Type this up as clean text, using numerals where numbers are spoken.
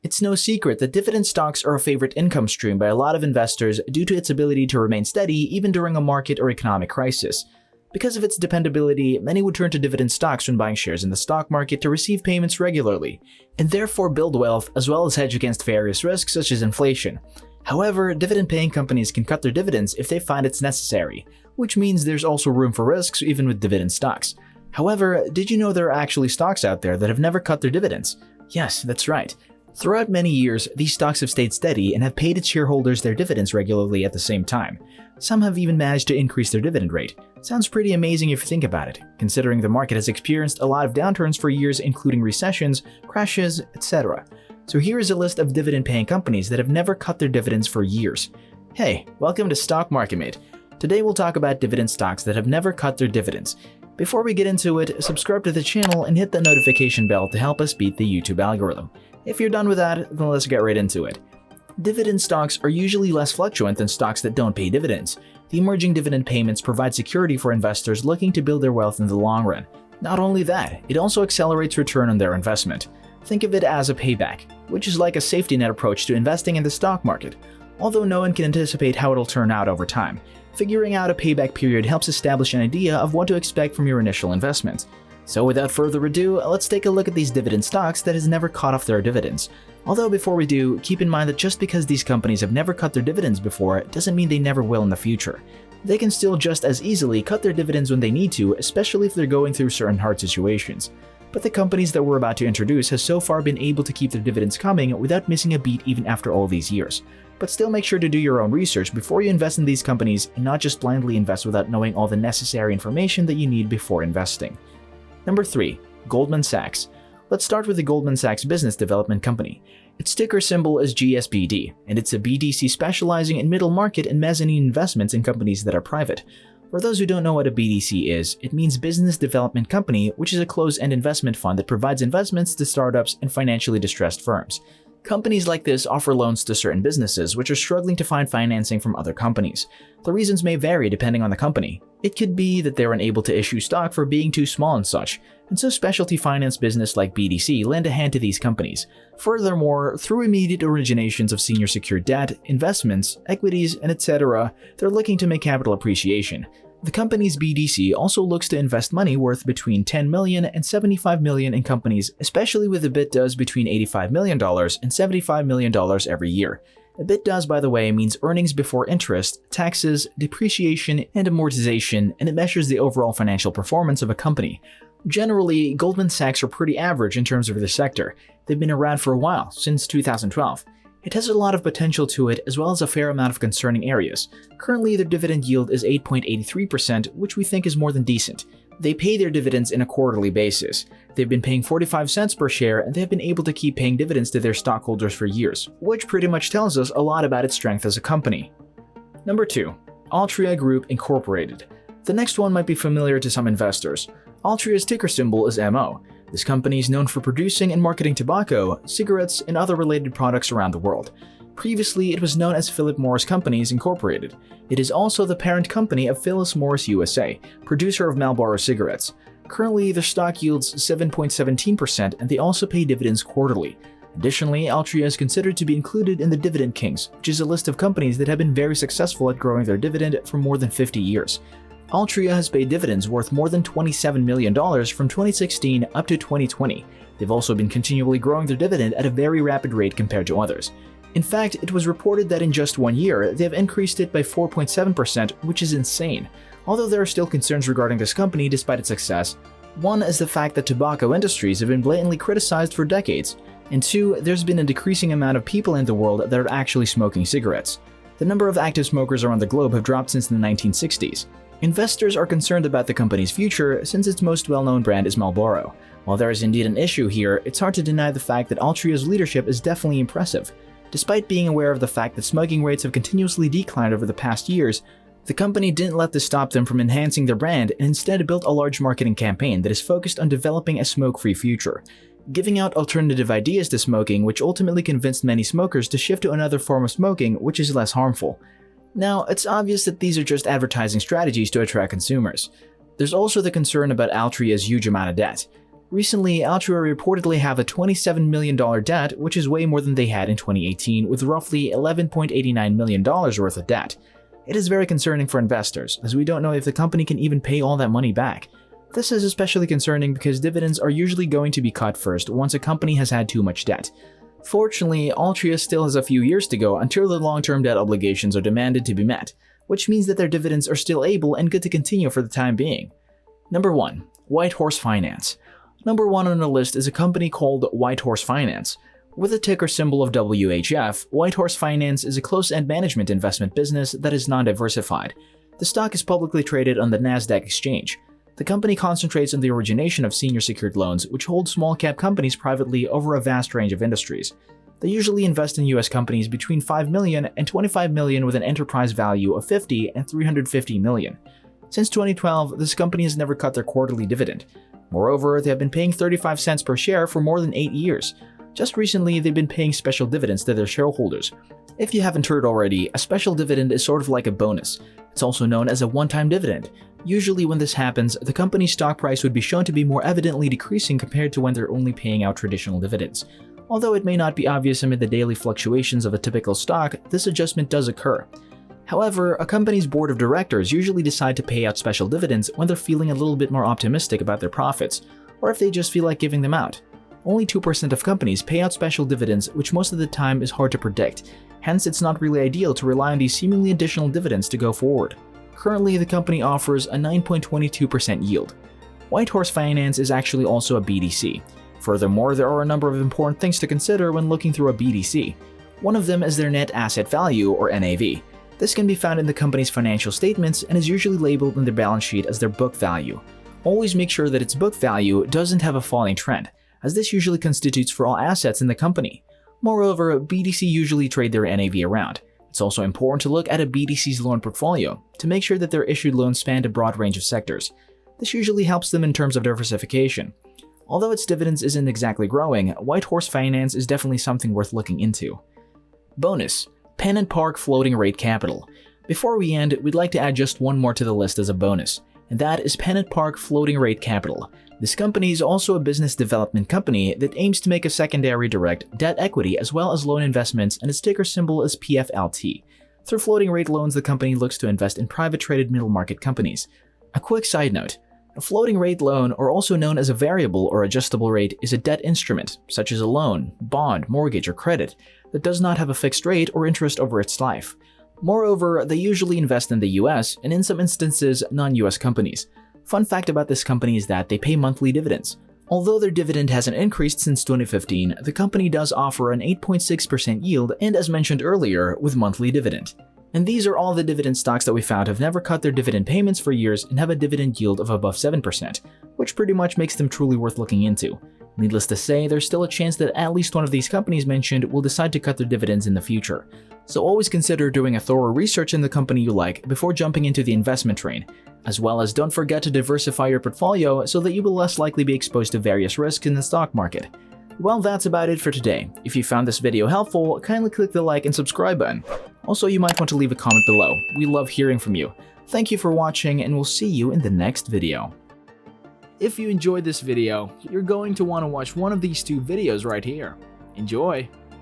It's no secret that dividend stocks are a favorite income stream by a lot of investors due to its ability to remain steady even during a market or economic crisis. Because of its dependability, many would turn to dividend stocks when buying shares in the stock market to receive payments regularly, and therefore build wealth as well as hedge against various risks such as inflation. However, dividend-paying companies can cut their dividends if they find it's necessary, which means there's also room for risks even with dividend stocks. However, did you know there are actually stocks out there that have never cut their dividends? Yes, that's right. Throughout many years, these stocks have stayed steady and have paid its shareholders their dividends regularly at the same time. Some have even managed to increase their dividend rate. Sounds pretty amazing if you think about it, considering the market has experienced a lot of downturns for years, including recessions, crashes, etc. So here is a list of dividend-paying companies that have never cut their dividends for years. Hey, welcome to Stock Market Mate. Today we'll talk about dividend stocks that have never cut their dividends. Before we get into it, subscribe to the channel and hit the notification bell to help us beat the YouTube algorithm. If you're done with that, then let's get right into it. Dividend stocks are usually less fluctuant than stocks that don't pay dividends. The emerging dividend payments provide security for investors looking to build their wealth in the long run. Not only that, it also accelerates return on their investment. Think of it as a payback, which is like a safety net approach to investing in the stock market. Although no one can anticipate how it'll turn out over time, figuring out a payback period helps establish an idea of what to expect from your initial investment. So without further ado, let's take a look at these dividend stocks that has never cut off their dividends. Although before we do, keep in mind that just because these companies have never cut their dividends before doesn't mean they never will in the future. They can still just as easily cut their dividends when they need to, especially if they're going through certain hard situations. But the companies that we're about to introduce has so far been able to keep their dividends coming without missing a beat even after all these years. But still make sure to do your own research before you invest in these companies and not just blindly invest without knowing all the necessary information that you need before investing. Number 3. Goldman Sachs. Let's start with the Goldman Sachs Business Development Company. Its ticker symbol is GSBD, and it's a BDC specializing in middle market and mezzanine investments in companies that are private. For those who don't know what a BDC is, it means Business Development Company, which is a closed-end investment fund that provides investments to startups and financially distressed firms. Companies like this offer loans to certain businesses which are struggling to find financing from other companies. The reasons may vary depending on the company. It could be that they're unable to issue stock for being too small and such, and so specialty finance business like BDC lend a hand to these companies. Furthermore, through immediate originations of senior secured debt, investments, equities, and etc., they're looking to make capital appreciation. The company's BDC also looks to invest money worth between $10 million and $75 million in companies, especially with EBITDAs between $85 million and $75 million every year. EBITDAs, by the way, means earnings before interest, taxes, depreciation, and amortization, and it measures the overall financial performance of a company. Generally, Goldman Sachs are pretty average in terms of their sector. They've been around for a while, since 2012. It has a lot of potential to it as well as a fair amount of concerning areas. Currently, their dividend yield is 8.83%, which we think is more than decent. They pay their dividends in a quarterly basis. They've been paying 45 cents per share and they've been able to keep paying dividends to their stockholders for years, which pretty much tells us a lot about its strength as a company. Number 2. Altria Group Inc. The next one might be familiar to some investors. Altria's ticker symbol is MO. This company is known for producing and marketing tobacco, cigarettes, and other related products around the world. Previously, it was known as Philip Morris Companies Incorporated. It is also the parent company of Philip Morris USA, producer of Marlboro cigarettes. Currently, their stock yields 7.17% and they also pay dividends quarterly. Additionally, Altria is considered to be included in the Dividend Kings, which is a list of companies that have been very successful at growing their dividend for more than 50 years. Altria has paid dividends worth more than $27 million from 2016 up to 2020. They've also been continually growing their dividend at a very rapid rate compared to others. In fact, it was reported that in just 1 year, they have increased it by 4.7%, which is insane. Although there are still concerns regarding this company despite its success. One is the fact that tobacco industries have been blatantly criticized for decades. And two, there's been a decreasing amount of people in the world that are actually smoking cigarettes. The number of active smokers around the globe have dropped since the 1960s. Investors are concerned about the company's future since its most well-known brand is Marlboro. While there is indeed an issue here, it's hard to deny the fact that Altria's leadership is definitely impressive. Despite being aware of the fact that smoking rates have continuously declined over the past years, the company didn't let this stop them from enhancing their brand and instead built a large marketing campaign that is focused on developing a smoke-free future, giving out alternative ideas to smoking, which ultimately convinced many smokers to shift to another form of smoking which is less harmful. Now, it's obvious that these are just advertising strategies to attract consumers. There's also the concern about Altria's huge amount of debt. Recently, Altria reportedly have a $27 million debt, which is way more than they had in 2018, with roughly $11.89 million worth of debt. It is very concerning for investors, as we don't know if the company can even pay all that money back. This is especially concerning because dividends are usually going to be cut first once a company has had too much debt. Fortunately, Altria still has a few years to go until their long-term debt obligations are demanded to be met, which means that their dividends are still able and good to continue for the time being. Number 1. WhiteHorse Finance. Number 1 on the list is a company called WhiteHorse Finance. With a ticker symbol of WHF, WhiteHorse Finance is a closed-end management investment business that is non-diversified. The stock is publicly traded on the Nasdaq exchange. The company concentrates on the origination of senior secured loans, which hold small-cap companies privately over a vast range of industries. They usually invest in US companies between $5 million and $25 million with an enterprise value of $50 and $350 million. Since 2012, this company has never cut their quarterly dividend. Moreover, they have been paying 35 cents per share for more than 8 years. Just recently, they've been paying special dividends to their shareholders. If you haven't heard already, a special dividend is sort of like a bonus. It's also known as a one-time dividend. Usually when this happens, the company's stock price would be shown to be more evidently decreasing compared to when they're only paying out traditional dividends. Although it may not be obvious amid the daily fluctuations of a typical stock, this adjustment does occur. However, a company's board of directors usually decide to pay out special dividends when they're feeling a little bit more optimistic about their profits, or if they just feel like giving them out. Only 2% of companies pay out special dividends, which most of the time is hard to predict. Hence, it's not really ideal to rely on these seemingly additional dividends to go forward. Currently, the company offers a 9.22% yield. WhiteHorse Finance is actually also a BDC. Furthermore, there are a number of important things to consider when looking through a BDC. One of them is their net asset value, or NAV. This can be found in the company's financial statements and is usually labeled in their balance sheet as their book value. Always make sure that its book value doesn't have a falling trend, as this usually constitutes for all assets in the company. Moreover, BDC usually trade their NAV around. It's also important to look at a BDC's loan portfolio to make sure that their issued loans span a broad range of sectors. This usually helps them in terms of diversification. Although its dividends isn't exactly growing, WhiteHorse Finance is definitely something worth looking into. Bonus: PennantPark Floating Rate Capital. Before we end, we'd like to add just one more to the list as a bonus, and that is PennantPark Floating Rate Capital. This company is also a business development company that aims to make a secondary direct debt equity as well as loan investments, and its ticker symbol is PFLT. Through floating rate loans, the company looks to invest in private traded middle market companies. A quick side note: a floating rate loan, or also known as a variable or adjustable rate, is a debt instrument, such as a loan, bond, mortgage, or credit, that does not have a fixed rate or interest over its life. Moreover, they usually invest in the US and in some instances non-US companies. Fun fact about this company is that they pay monthly dividends. Although their dividend hasn't increased since 2015, the company does offer an 8.6% yield and, as mentioned earlier, with monthly dividend. And these are all the dividend stocks that we found have never cut their dividend payments for years and have a dividend yield of above 7%, which pretty much makes them truly worth looking into. Needless to say, there's still a chance that at least one of these companies mentioned will decide to cut their dividends in the future. So always consider doing a thorough research in the company you like before jumping into the investment train, as well as don't forget to diversify your portfolio so that you will less likely be exposed to various risks in the stock market. Well, that's about it for today. If you found this video helpful, kindly click the like and subscribe button. Also, you might want to leave a comment below. We love hearing from you. Thank you for watching, and we'll see you in the next video. If you enjoyed this video, you're going to want to watch one of these two videos right here. Enjoy!